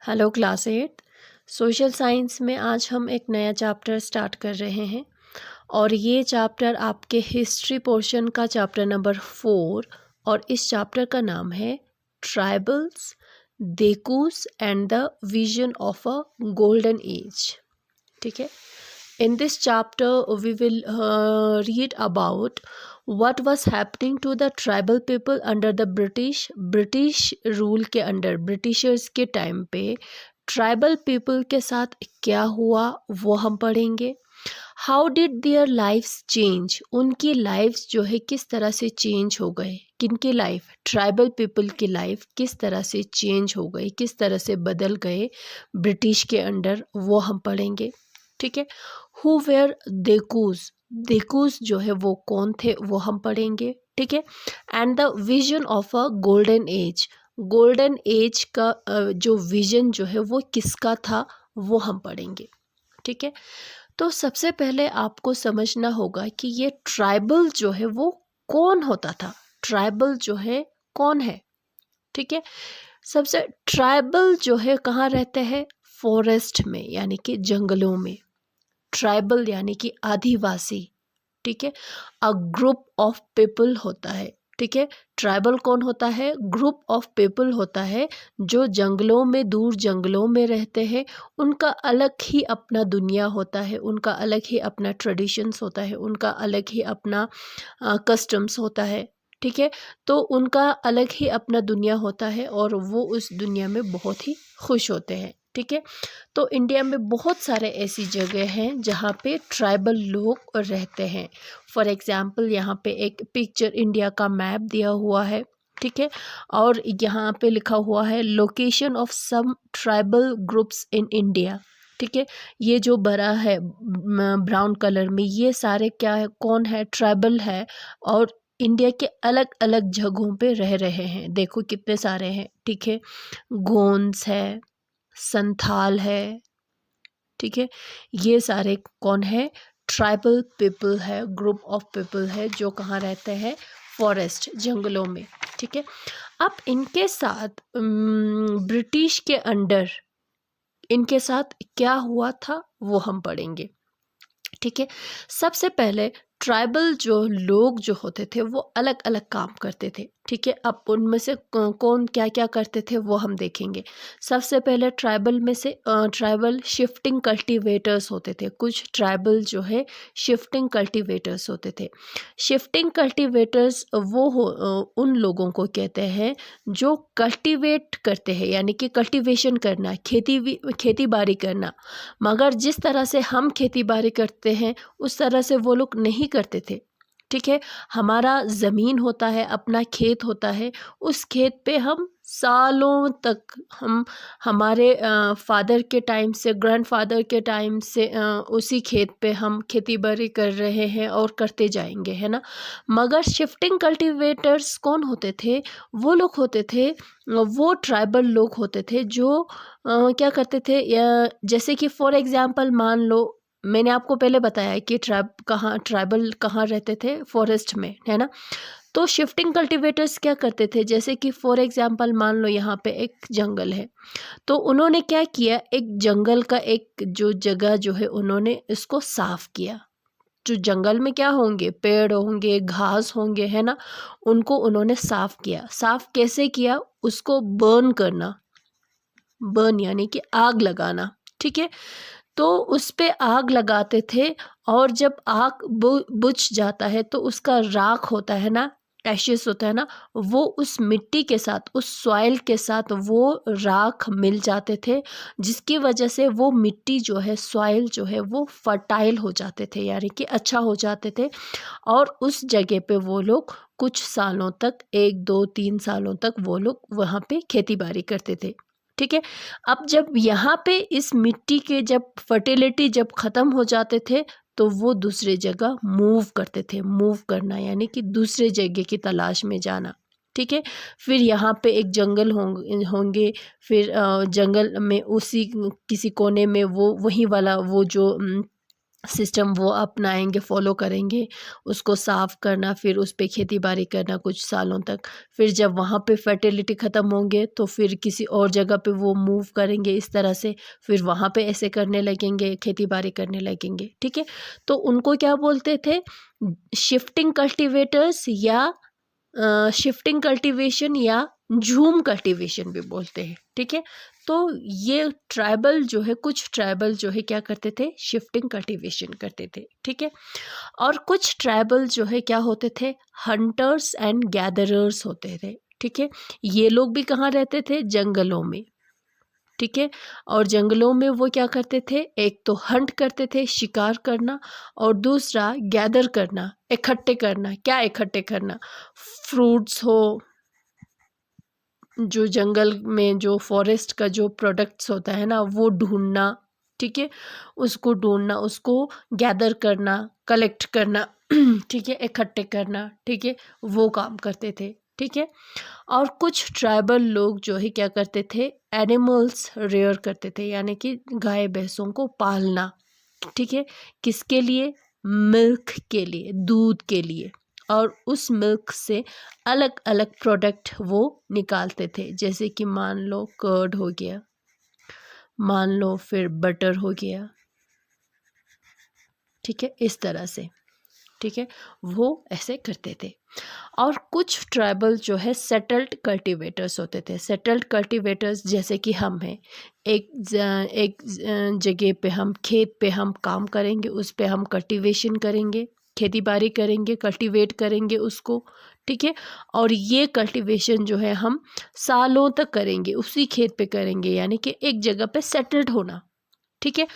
Hello class 8 social science में आज हम एक नया चैप्टर स्टार्ट कर रहे हैं और ये चैप्टर आपके हिस्ट्री पोर्शन का चैप्टर नंबर 4 और इस चैप्टर का नाम है tribals, Dikus and the vision of a golden age. ठीक है। In this chapter, we will read about what was happening to the tribal people under the British rule के under Britishers के time पे ट्राइबल पीपल के साथ क्या हुआ वो हम पढ़ेंगे। How did their lifes change, उनकी लाइफ्स जो है किस तरह से चेंज हो गए, किनकी लाइफ, ट्राइबल पीपल की लाइफ किस तरह से चेंज हो गई, किस तरह से बदल गए ब्रिटिश के अंडर, वो हम पढ़ेंगे। ठीक है। हु वेयर देकूज, देकूज जो है वो कौन थे वो हम पढ़ेंगे। ठीक है। And the vision of a golden as, golden age का जो विजन जो है वो किसका था वो हम पढ़ेंगे। ठीक है। तो सबसे पहले आपको समझना होगा कि ये ट्राइबल जो है वो कौन होता था, ट्राइबल जो है कौन है। ठीक है। सबसे ट्राइबल जो है कहाँ रहते हैं, फॉरेस्ट में यानी कि जंगलों में। ट्राइबल यानी कि आदिवासी। ठीक है। अ ग्रुप ऑफ पीपल होता है। ठीक है। ट्राइबल कौन होता है, ग्रुप ऑफ पीपल होता है जो जंगलों में, दूर जंगलों में रहते हैं। उनका अलग ही अपना दुनिया होता है, उनका अलग ही अपना ट्रेडिशंस होता है, उनका अलग ही अपना कस्टम्स होता है। ठीक है। तो उनका अलग ही अपना दुनिया होता है और वो उस दुनिया में बहुत ही खुश होते हैं। ठीक है। तो इंडिया में बहुत सारे ऐसी जगह हैं जहाँ पे ट्राइबल लोग रहते हैं। फॉर एग्जांपल यहाँ पे एक पिक्चर इंडिया का मैप दिया हुआ है। ठीक है। और यहाँ पे लिखा हुआ है location of some tribal groups in India. ठीक है। ये जो बड़ा है ब्राउन कलर में, ये सारे क्या है, कौन है, ट्राइबल है और इंडिया के अलग अलग जगहों पे रह रहे हैं। देखो कितने सारे हैं। ठीक है। गोंड्स है, संथाल है। ठीक है। ये सारे कौन है, ट्राइबल पीपल है, ग्रुप ऑफ पीपल है जो कहाँ रहते हैं, फॉरेस्ट, जंगलों में। ठीक है। अब इनके साथ ब्रिटिश के अंडर इनके साथ क्या हुआ था वो हम पढ़ेंगे। ठीक है। सबसे पहले ट्राइबल जो लोग जो होते थे वो अलग अलग काम करते थे। ठीक है। अब उनमें से कौन क्या क्या करते थे वो हम देखेंगे। सबसे पहले ट्राइबल में से ट्राइबल शिफ्टिंग कल्टीवेटर्स होते थे। कुछ ट्राइबल जो है शिफ्टिंग कल्टीवेटर्स होते थे। शिफ्टिंग कल्टीवेटर्स वो उन लोगों को कहते हैं जो कल्टीवेट करते हैं, यानी कि कल्टीवेशन करना, खेती बाड़ी करना। मगर जिस तरह से हम खेती बाड़ी करते हैं उस तरह से वो लोग नहीं करते थे। ठीक है। हमारा ज़मीन होता है, अपना खेत होता है, उस खेत पे हम सालों तक, हम हमारे फादर के टाइम से, ग्रैंडफादर के टाइम से उसी खेत पे हम खेती बाड़ी कर रहे हैं और करते जाएंगे, है ना। मगर शिफ्टिंग कल्टीवेटर्स कौन होते थे, वो लोग होते थे, वो ट्राइबल लोग होते थे जो क्या करते थे, जैसे कि फॉर एग्जांपल मान लो, मैंने आपको पहले बताया कि ट्राइबल कहाँ रहते थे, फॉरेस्ट में, है ना। तो शिफ्टिंग कल्टीवेटर्स क्या करते थे, जैसे कि फॉर एग्जांपल मान लो यहाँ पे एक जंगल है, तो उन्होंने क्या किया, एक जंगल का एक जो जगह जो है उन्होंने इसको साफ किया। जो जंगल में क्या होंगे, पेड़ होंगे, घास होंगे, है ना, उनको उन्होंने साफ किया। साफ कैसे किया, उसको बर्न करना, बर्न यानी कि आग लगाना। ठीक है। तो उस पे आग लगाते थे और जब आग बुझ जाता है तो उसका राख होता है ना, एशेस होता है ना, वो उस मिट्टी के साथ, उस सॉइल के साथ वो राख मिल जाते थे, जिसकी वजह से वो मिट्टी जो है, सॉइल जो है वो फर्टाइल हो जाते थे, यानी कि अच्छा हो जाते थे। और उस जगह पे वो लोग कुछ सालों तक, 1 2 3 सालों तक वो लोग वहाँ पे खेती बाड़ी करते थे। ठीक है। अब जब यहाँ पे इस मिट्टी के जब फर्टिलिटी जब ख़त्म हो जाते थे तो वो दूसरे जगह मूव करते थे। मूव करना यानी कि दूसरे जगह की तलाश में जाना। ठीक है। फिर यहाँ पे एक जंगल होंगे, फिर जंगल में उसी किसी कोने में वो वही वाला वो जो सिस्टम वो अपनाएंगे, फॉलो करेंगे, उसको साफ़ करना, फिर उस पे खेती बाड़ी करना कुछ सालों तक। फिर जब वहाँ पे फर्टिलिटी ख़त्म होंगे तो फिर किसी और जगह पे वो मूव करेंगे इस तरह से, फिर वहाँ पे ऐसे करने लगेंगे, खेती बाड़ी करने लगेंगे, ठीक है। तो उनको क्या बोलते थे, शिफ्टिंग कल्टीवेटर्स या शिफ्टिंग कल्टीवेशन या झूम कल्टीवेशन भी बोलते हैं, ठीक है। तो ये ट्राइबल जो है, कुछ ट्राइबल जो है क्या करते थे, शिफ्टिंग कल्टीवेशन करते थे, ठीक है। और कुछ ट्राइबल जो है क्या होते थे, हंटर्स एंड गैदरर्स होते थे, ठीक है। ये लोग भी कहाँ रहते थे, जंगलों में, ठीक है। और जंगलों में वो क्या करते थे, एक तो हंट करते थे, शिकार करना, और दूसरा गैदर करना, इकट्ठे करना। क्या इकट्ठे करना, फ्रूट्स हो, जो जंगल में जो फॉरेस्ट का जो प्रोडक्ट्स होता है ना, वो ढूंढना, ठीक है। उसको ढूंढना, उसको गैदर करना, कलेक्ट करना, ठीक है, इकट्ठे करना, ठीक है, वो काम करते थे, ठीक है। और कुछ ट्राइबल लोग जो है क्या करते थे, एनिमल्स रेयर करते थे, यानी कि गाय भैंसों को पालना, ठीक है। किसके लिए, मिल्क के लिए, दूध के लिए। और उस मिल्क से अलग अलग प्रोडक्ट वो निकालते थे, जैसे कि मान लो कर्ड हो गया, मान लो फिर बटर हो गया, ठीक है, इस तरह से, ठीक है, वो ऐसे करते थे। और कुछ ट्राइबल जो है सेटल्ड कल्टीवेटर्स होते थे। सेटल्ड कल्टीवेटर्स जैसे कि हम हैं, एक जगह पे हम, खेत पे हम काम करेंगे, उस पे हम कल्टीवेशन करेंगे, खेती बाड़ी करेंगे, कल्टीवेट करेंगे उसको, ठीक है। और ये कल्टीवेशन जो है हम सालों तक करेंगे, उसी खेत पे करेंगे, यानी कि एक जगह पे सेटल्ड होना, ठीक है।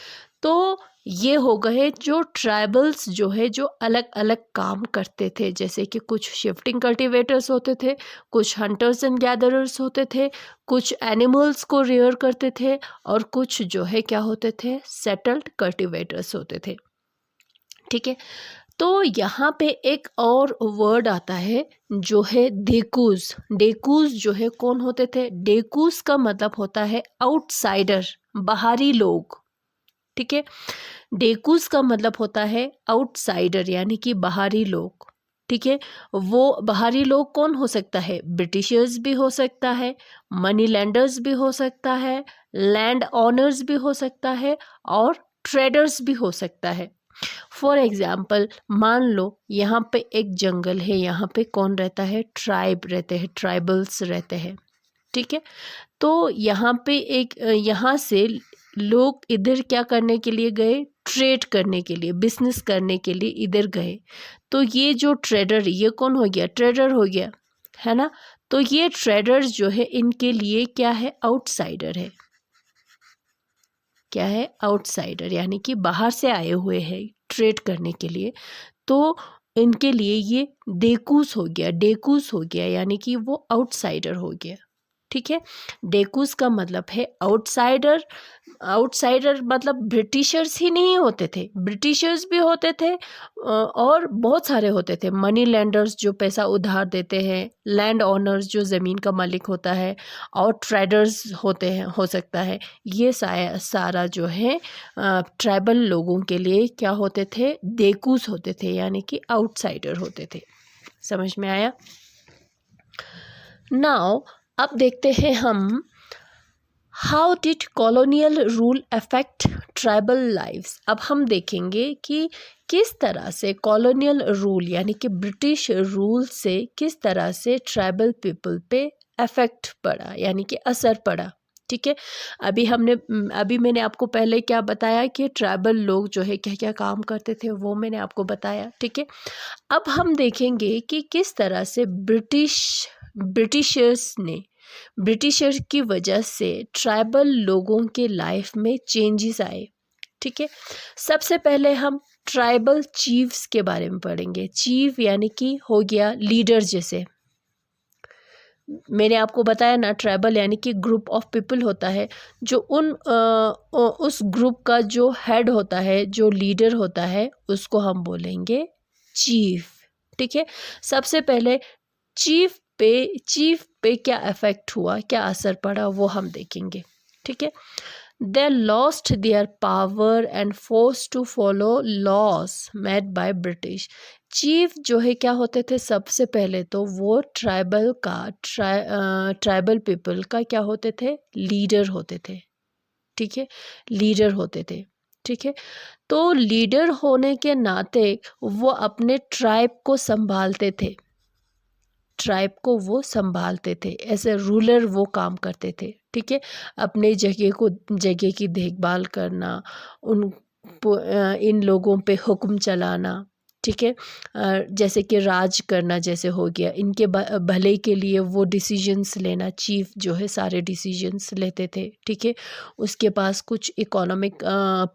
तो ये हो गए जो ट्राइबल्स जो है, जो अलग अलग काम करते थे, जैसे कि कुछ शिफ्टिंग कल्टीवेटर्स होते थे, कुछ हंटर्स एंड गैदरर्स होते थे, कुछ एनिमल्स को रेयर करते थे, और कुछ जो है क्या होते थे, सेटल्ड कल्टीवेटर्स होते थे, ठीक है। तो यहाँ पे एक और वर्ड आता है जो है डेकूज। डेकूज जो है कौन होते थे, डेकूज का मतलब होता है आउटसाइडर, बाहरी लोग, ठीक है। डेकूज का मतलब होता है आउटसाइडर, यानी कि बाहरी लोग, ठीक है। वो बाहरी लोग कौन हो सकता है, ब्रिटिशर्स भी हो सकता है, मनी लैंडर्स भी हो सकता है, लैंड ऑनर्स भी हो सकता है, और ट्रेडर्स भी हो सकता है। फॉर एग्जाम्पल, मान लो यहाँ पे एक जंगल है, यहाँ पे कौन रहता है, ट्राइब रहते हैं, ट्राइबल्स रहते हैं, ठीक है। तो यहाँ पे एक, यहाँ से लोग इधर क्या करने के लिए गए, ट्रेड करने के लिए, बिजनेस करने के लिए इधर गए। तो ये जो ट्रेडर, ये कौन हो गया, ट्रेडर हो गया, है ना। तो ये ट्रेडर्स जो है, इनके लिए क्या है, आउटसाइडर है। क्या है, आउटसाइडर, यानी कि बाहर से आए हुए हैं ट्रेड करने के लिए। तो इनके लिए ये डेकूस हो गया, डेकूस हो गया, यानी कि वो आउटसाइडर हो गया, ठीक है। डेकूस का मतलब है आउटसाइडर। आउटसाइडर मतलब ब्रिटिशर्स ही नहीं होते थे, ब्रिटिशर्स भी होते थे, और बहुत सारे होते थे, मनी लैंडर्स जो पैसा उधार देते हैं, लैंड ओनर्स जो ज़मीन का मालिक होता है, और ट्रेडर्स होते हैं, हो सकता है। ये सारा जो है ट्राइबल लोगों के लिए क्या होते थे, डेकूस होते थे, यानी कि आउटसाइडर होते थे। समझ में आया। नाउ अब देखते हैं हम, how did colonial rule affect tribal lives. अब हम देखेंगे कि किस तरह से कॉलोनियल रूल, यानी कि ब्रिटिश रूल से किस तरह से ट्राइबल पीपल पे अफेक्ट पड़ा, यानी कि असर पड़ा, ठीक है। अभी मैंने आपको पहले क्या बताया कि ट्राइबल लोग जो है क्या क्या काम करते थे, वो मैंने आपको बताया, ठीक है। अब हम देखेंगे कि किस तरह से ब्रिटिशर्स की वजह से ट्राइबल लोगों के लाइफ में चेंजेस आए, ठीक है। सबसे पहले हम ट्राइबल चीफ्स के बारे में पढ़ेंगे। चीफ यानी कि हो गया लीडर, जैसे मैंने आपको बताया ना, ट्राइबल यानी कि ग्रुप ऑफ पीपल होता है, जो उस ग्रुप का जो हेड होता है, जो लीडर होता है, उसको हम बोलेंगे चीफ, ठीक है। सबसे पहले चीफ पे क्या इफेक्ट हुआ, क्या असर पड़ा, वो हम देखेंगे, ठीक है। They lost their power and force to follow laws made by British. Chief जो है क्या होते थे, सबसे पहले तो वो ट्राइबल पीपल का क्या होते थे, लीडर होते थे। ठीक है, लीडर होते थे। ठीक है, तो लीडर होने के नाते वो अपने ट्राइब को संभालते थे, ट्राइब को वो संभालते थे, एज ए रूलर वो काम करते थे। ठीक है, अपने जगह की देखभाल करना, इन लोगों पे हुक्म चलाना। ठीक है, जैसे कि राज करना जैसे हो गया, इनके भले के लिए वो डिसीजंस लेना, चीफ जो है सारे डिसीजंस लेते थे। ठीक है, उसके पास कुछ इकोनॉमिक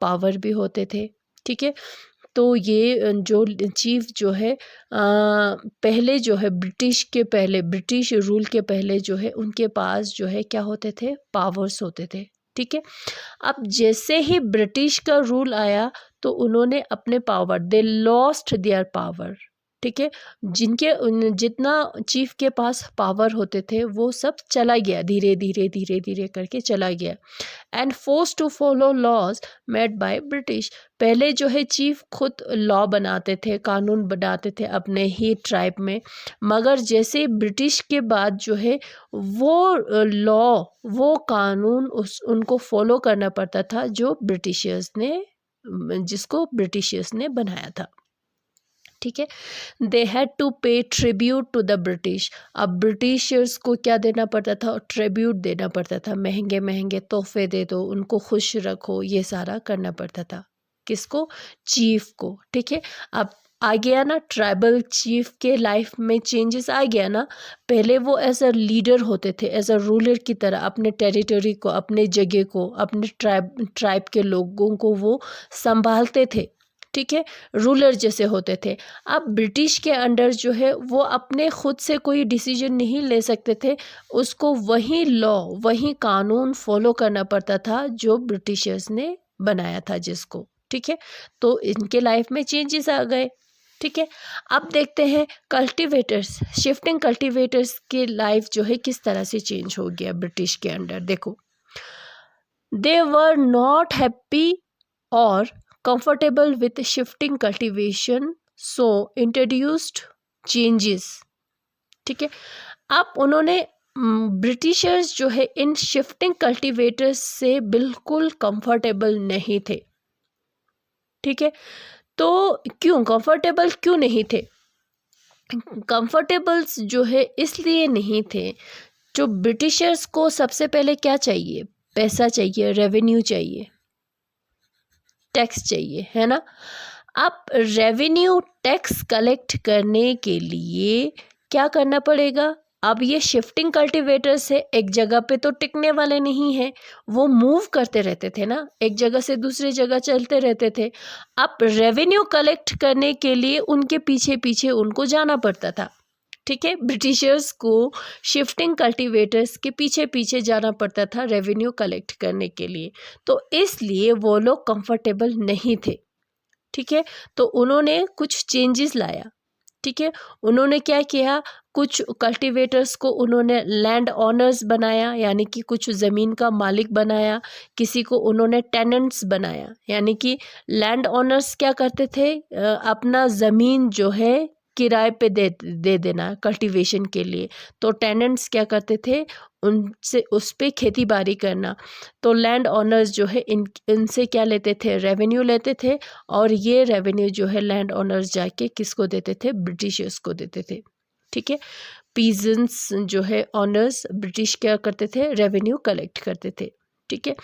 पावर भी होते थे। ठीक है, तो ये जो चीफ जो है पहले जो है ब्रिटिश रूल के पहले जो है उनके पास जो है क्या होते थे, पावर्स होते थे। ठीक है, अब जैसे ही ब्रिटिश का रूल आया तो उन्होंने अपने power, they lost their power. ठीक है, जितना चीफ के पास पावर होते थे वो सब चला गया, धीरे धीरे करके चला गया। And force to follow laws made by British. पहले जो है चीफ खुद लॉ बनाते थे, कानून बनाते थे अपने ही ट्राइब में, मगर जैसे ब्रिटिश के बाद जो है वो लॉ, वो कानून उनको फॉलो करना पड़ता था जिसको ब्रिटिशर्स ने बनाया था। ठीक है, दे हैड टू पे ट्रिब्यूट टू द ब्रिटिश। अब ब्रिटिशर्स को क्या देना पड़ता था, ट्रिब्यूट देना पड़ता था, महंगे महंगे तोहफे दे दो, उनको खुश रखो, ये सारा करना पड़ता था। किसको, चीफ को। ठीक है, अब आ गया ना ट्राइबल चीफ के लाइफ में चेंजेस आ गया ना। पहले वो एज अ लीडर होते थे, एज अ रूलर की तरह अपने टेरिटरी को, अपने जगह को, अपने ट्राइब के लोगों को वो संभालते थे। ठीक है, रूलर जैसे होते थे। अब ब्रिटिश के अंडर जो है वो अपने खुद से कोई डिसीजन नहीं ले सकते थे, उसको वही लॉ, वही कानून फॉलो करना पड़ता था जो ब्रिटिशर्स ने बनाया था जिसको। ठीक है, तो इनके लाइफ में चेंजेस आ गए। ठीक है, अब देखते हैं कल्टीवेटर्स, शिफ्टिंग कल्टीवेटर्स की लाइफ जो है किस तरह से चेंज हो गया ब्रिटिश के अंडर। देखो, दे वर नॉट हैप्पी और comfortable with shifting cultivation, so introduced changes। ठीक है, अब उन्होंने ब्रिटिशर्स जो है इन शिफ्टिंग कल्टीवेटर्स से बिल्कुल कंफर्टेबल नहीं थे। ठीक है, तो क्यों कंफर्टेबल क्यों नहीं थे, कंफर्टेबल्स जो है इसलिए नहीं थे, जो ब्रिटिशर्स को सबसे पहले क्या चाहिए, पैसा चाहिए, रेवेन्यू चाहिए, टैक्स चाहिए, है ना। अब रेवेन्यू टैक्स कलेक्ट करने के लिए क्या करना पड़ेगा, अब ये शिफ्टिंग कल्टीवेटर्स है, एक जगह पे तो टिकने वाले नहीं है, वो मूव करते रहते थे ना, एक जगह से दूसरी जगह चलते रहते थे। अब रेवेन्यू कलेक्ट करने के लिए उनके पीछे पीछे उनको जाना पड़ता था। ठीक है, ब्रिटिशर्स को शिफ्टिंग कल्टीवेटर्स के पीछे पीछे जाना पड़ता था रेवेन्यू कलेक्ट करने के लिए, तो इसलिए वो लोग कंफर्टेबल नहीं थे। ठीक है, तो उन्होंने कुछ चेंजेस लाया। ठीक है, उन्होंने क्या किया, कुछ कल्टीवेटर्स को उन्होंने लैंड ऑनर्स बनाया, यानी कि कुछ ज़मीन का मालिक बनाया, किसी को उन्होंने टेनेंट्स बनाया, यानी कि लैंड ऑनर्स क्या करते थे, अपना ज़मीन जो है किराए पे दे देना कल्टीवेशन के लिए, तो टेनेंट्स क्या करते थे, उनसे उस पे खेती बाड़ी करना। तो लैंड ऑनर्स जो है इनसे क्या लेते थे, रेवेन्यू लेते थे, और ये रेवेन्यू जो है लैंड ऑनर्स जाके किसको देते थे, ब्रिटिशर्स को देते थे। ठीक है, पीजेंट्स जो है ऑनर्स, ब्रिटिश क्या करते थे, रेवेन्यू कलेक्ट करते थे। ठीक है,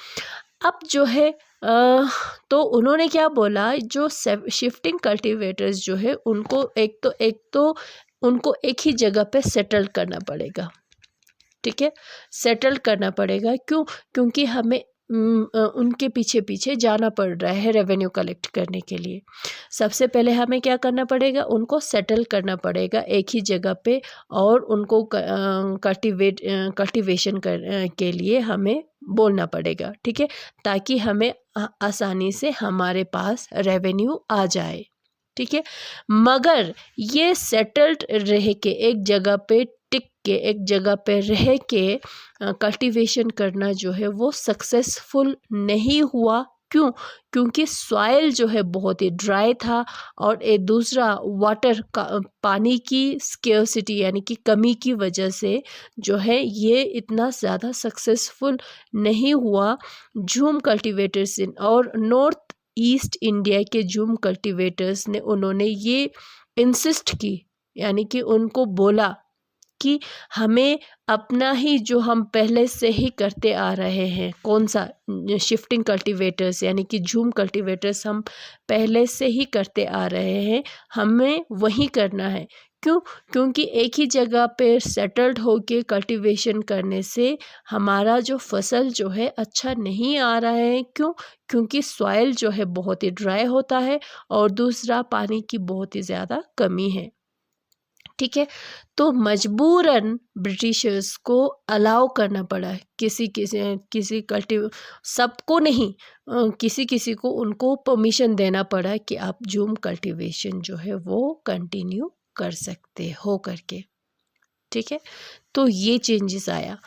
अब जो है तो उन्होंने क्या बोला, जो शिफ्टिंग कल्टीवेटर्स जो है उनको एक तो उनको एक ही जगह पे सेटल करना पड़ेगा। ठीक है, सेटल करना पड़ेगा, क्यों, क्योंकि हमें उनके पीछे पीछे जाना पड़ रहा है रेवेन्यू कलेक्ट करने के लिए। सबसे पहले हमें क्या करना पड़ेगा, उनको सेटल करना पड़ेगा एक ही जगह पे, और उनको कल्टीवेशन के लिए हमें बोलना पड़ेगा। ठीक है, ताकि हमें आसानी से हमारे पास रेवेन्यू आ जाए। ठीक है, मगर ये सेटल्ड रह के एक जगह पे टिक के एक जगह पे रह के कल्टीवेशन करना जो है वो सक्सेसफुल नहीं हुआ। क्यों? क्योंकि सॉइल जो है बहुत ही ड्राई था और एक दूसरा वाटर का पानी की स्केर्सिटी यानी कि कमी की वजह से जो है ये इतना ज़्यादा सक्सेसफुल नहीं हुआ। जूम कल्टीवेटर्स और नॉर्थ ईस्ट इंडिया के जूम कल्टीवेटर्स ने उन्होंने ये इंसिस्ट की यानी कि उनको बोला कि हमें अपना ही जो हम पहले से ही करते आ रहे हैं, कौन सा शिफ्टिंग कल्टीवेटर्स यानी कि जूम कल्टीवेटर्स हम पहले से ही करते आ रहे हैं, हमें वही करना है। क्यों? क्योंकि एक ही जगह पे सेटल्ड होके कल्टीवेशन करने से हमारा जो फसल जो है अच्छा नहीं आ रहा है। क्यों? क्योंकि सॉइल जो है बहुत ही ड्राई होता है और दूसरा पानी की बहुत ही ज़्यादा कमी है। ठीक है, तो मजबूरन ब्रिटिशर्स को अलाउ करना पड़ा है, किसी सबको नहीं, किसी किसी को उनको परमिशन देना पड़ा कि आप जूम कल्टीवेशन जो है वो कंटिन्यू कर सकते हो करके। ठीक है, तो ये चेंजेस आया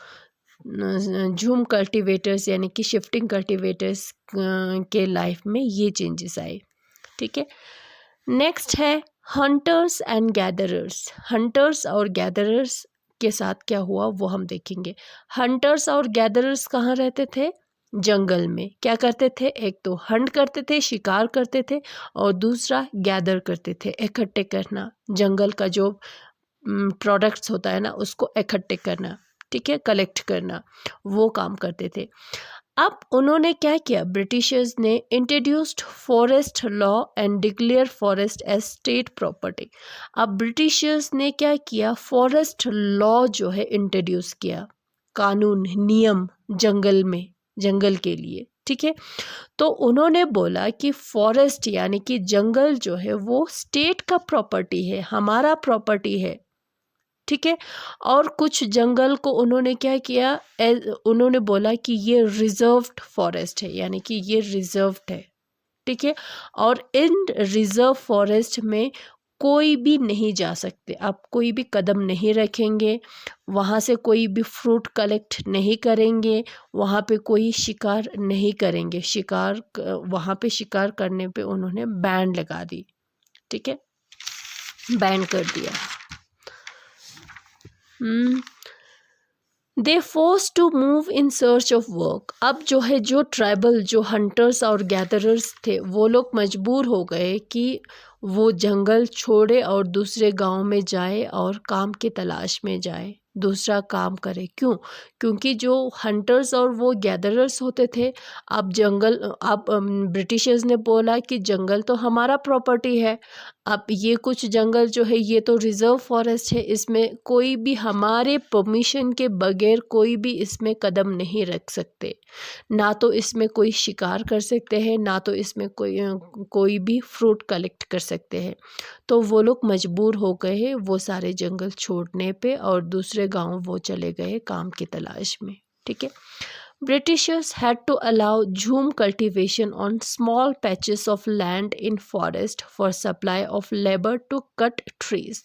जूम कल्टीवेटर्स यानी कि शिफ्टिंग कल्टीवेटर्स के लाइफ में, ये चेंजेस आए। ठीक है, नेक्स्ट है हंटर्स एंड गैदरर्स। हंटर्स और गैदरर्स के साथ क्या हुआ वो हम देखेंगे। हंटर्स और गैदरर्स कहाँ रहते थे? जंगल में। क्या करते थे? एक तो हंट करते थे, शिकार करते थे, और दूसरा गैदर करते थे, इकट्ठे करना, जंगल का जो प्रोडक्ट्स होता है ना उसको इकट्ठे करना। ठीक है, कलेक्ट करना, वो काम करते थे। अब उन्होंने क्या किया? ब्रिटिशर्स ने introduced forest law and declare forest as state property. अब ब्रिटिशर्स ने क्या किया? फॉरेस्ट लॉ जो है इंट्रोड्यूस किया, कानून, नियम जंगल में, जंगल के लिए। ठीक है, तो उन्होंने बोला कि फॉरेस्ट यानी कि जंगल जो है वो स्टेट का प्रॉपर्टी है, हमारा प्रॉपर्टी है। ठीक है, और कुछ जंगल को उन्होंने क्या किया? उन्होंने बोला कि ये रिजर्व्ड फॉरेस्ट है, यानी कि ये रिजर्व्ड है। ठीक है, और इन रिजर्व फॉरेस्ट में कोई भी नहीं जा सकते, आप कोई भी कदम नहीं रखेंगे, वहाँ से कोई भी फ्रूट कलेक्ट नहीं करेंगे, वहाँ पे कोई शिकार नहीं करेंगे। वहाँ पे शिकार करने पे उन्होंने बैन लगा दी। ठीक है, बैन कर दिया। They force to move in search of work. अब जो है, जो ट्राइबल, जो हंटर्स और गैदरर्स थे, वो लोग मजबूर हो गए कि वो जंगल छोड़े और दूसरे गांव में जाए और काम की तलाश में जाए, दूसरा काम करे। क्यों? क्योंकि जो हंटर्स और वो गैदरर्स होते थे, अब ब्रिटिशर्स ने बोला कि जंगल तो हमारा प्रॉपर्टी है, अब ये कुछ जंगल जो है ये तो रिजर्व फॉरेस्ट है, इसमें कोई भी हमारे परमिशन के बगैर कोई भी इसमें कदम नहीं रख सकते, ना तो इसमें कोई शिकार कर सकते हैं, ना तो इसमें कोई भी फ्रूट कलेक्ट कर सकते हैं। तो वो लोग मजबूर हो गए वो सारे जंगल छोड़ने पे और दूसरे गांव वो चले गए काम की तलाश में। ठीक है, Britishers had to allow jhum cultivation on small patches of land in forest for supply of labor to cut trees.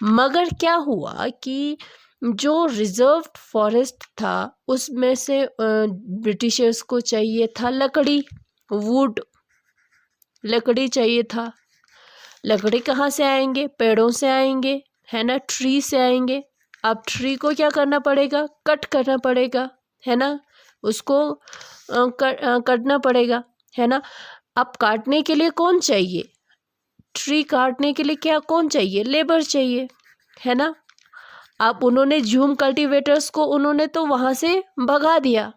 मगर क्या हुआ कि जो रिजर्व्ड फॉरेस्ट था उसमें से ब्रिटिशर्स को चाहिए था लकड़ी, वुड, लकड़ी चाहिए था। लकड़ी कहाँ से आएंगे? पेड़ों से आएंगे, है ना, ट्री से आएंगे। अब ट्री को क्या करना पड़ेगा? कट करना पड़ेगा, है ना, उसको काटना पड़ेगा, है ना। अब काटने के लिए कौन चाहिए? ट्री काटने के लिए कौन चाहिए? लेबर चाहिए, है ना। अब उन्होंने जूम कल्टीवेटर्स को उन्होंने तो वहाँ से भगा दिया,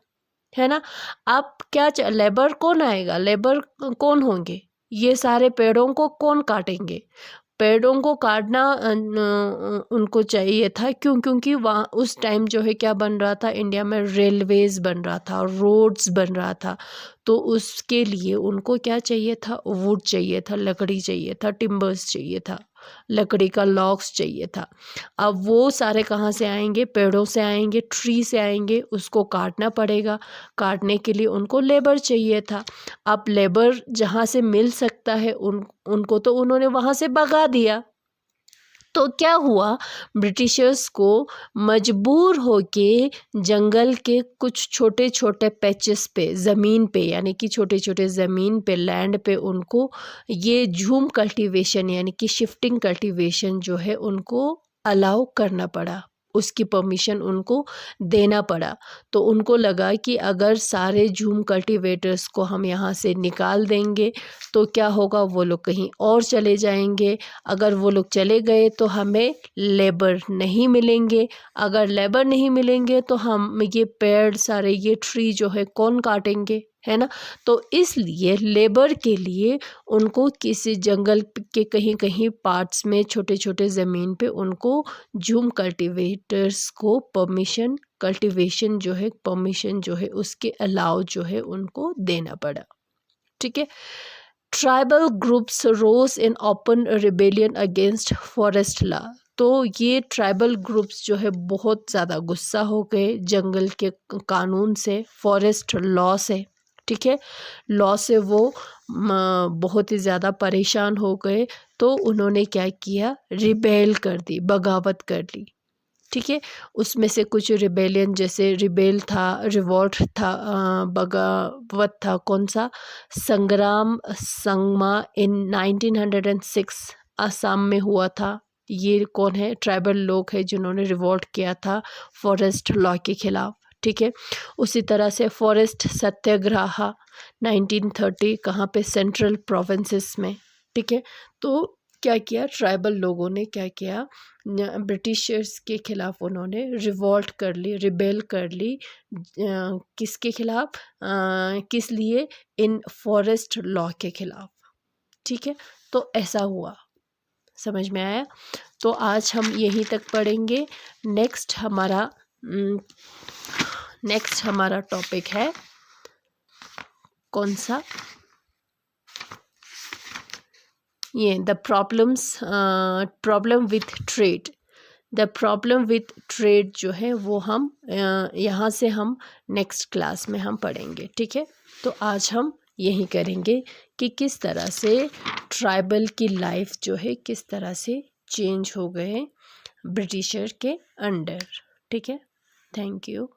है ना। अब क्या लेबर कौन आएगा? लेबर कौन होंगे? ये सारे पेड़ों को कौन काटेंगे? पेड़ों को काटना उनको चाहिए था। क्यों? क्योंकि वहाँ उस टाइम जो है क्या बन रहा था, इंडिया में रेलवेज बन रहा था, रोड्स बन रहा था, तो उसके लिए उनको क्या चाहिए था? वुड चाहिए था, लकड़ी चाहिए था, टिम्बर्स चाहिए था, लकड़ी का लॉग्स चाहिए था। अब वो सारे कहाँ से आएंगे? पेड़ों से आएंगे, ट्री से आएंगे, उसको काटना पड़ेगा। काटने के लिए उनको लेबर चाहिए था। अब लेबर जहाँ से मिल सकता है उनको तो उन्होंने वहाँ से भगा दिया। तो क्या हुआ, ब्रिटिशर्स को मजबूर होके जंगल के कुछ छोटे छोटे पैचेस पे, ज़मीन पे, यानी कि छोटे छोटे ज़मीन पे, लैंड पे उनको ये झूम कल्टीवेशन यानी कि शिफ्टिंग कल्टीवेशन जो है उनको अलाउ करना पड़ा, उसकी परमिशन उनको देना पड़ा। तो उनको लगा कि अगर सारे झूम कल्टीवेटर्स को हम यहाँ से निकाल देंगे तो क्या होगा, वो लोग कहीं और चले जाएंगे। अगर वो लोग चले गए तो हमें लेबर नहीं मिलेंगे, अगर लेबर नहीं मिलेंगे तो हम ये पेड़ सारे, ये ट्री जो है कौन काटेंगे, है ना। तो इसलिए लेबर के लिए उनको किसी जंगल के कहीं कहीं पार्ट्स में, छोटे छोटे ज़मीन पे उनको झूम कल्टीवेटर्स को परमिशन, कल्टीवेशन जो है परमिशन जो है उसके अलाउ जो है उनको देना पड़ा। ठीक है। Tribal groups rose in open rebellion against forest law. तो ये ट्राइबल ग्रुप्स जो है बहुत ज़्यादा गुस्सा हो गए जंगल के कानून से, फॉरेस्ट लॉ से। ठीक है, लॉ से वो बहुत ही ज़्यादा परेशान हो गए। तो उन्होंने क्या किया, रिबेल कर दी, बगावत कर ली। ठीक है, उसमें से कुछ रिबेलियन, जैसे रिबेल था, रिवॉल्ट था, बगावत था, कौन सा, संग्राम संगमा इन 1906 असम में हुआ था। ये कौन है, ट्राइबल लोग हैं जिन्होंने रिवॉल्ट किया था फॉरेस्ट लॉ के खिलाफ। ठीक है, उसी तरह से फॉरेस्ट सत्याग्रह 1930, कहाँ पे, सेंट्रल प्रोविंसेस में। ठीक है, तो क्या किया ट्राइबल लोगों ने, क्या किया, ब्रिटिशर्स के खिलाफ उन्होंने रिवॉल्ट कर ली, रिबेल कर ली। किसके खिलाफ, किस लिए, इन फॉरेस्ट लॉ के खिलाफ। ठीक है, तो ऐसा हुआ, समझ में आया। तो आज हम यहीं तक पढ़ेंगे। नेक्स्ट हमारा टॉपिक है कौन सा, ये the problem with trade. The problem with trade जो है वो हम यहाँ से हम नेक्स्ट क्लास में हम पढ़ेंगे। ठीक है, तो आज हम यही करेंगे कि किस तरह से ट्राइबल की लाइफ जो है किस तरह से चेंज हो गए ब्रिटिशर के अंडर। ठीक है, थैंक यू।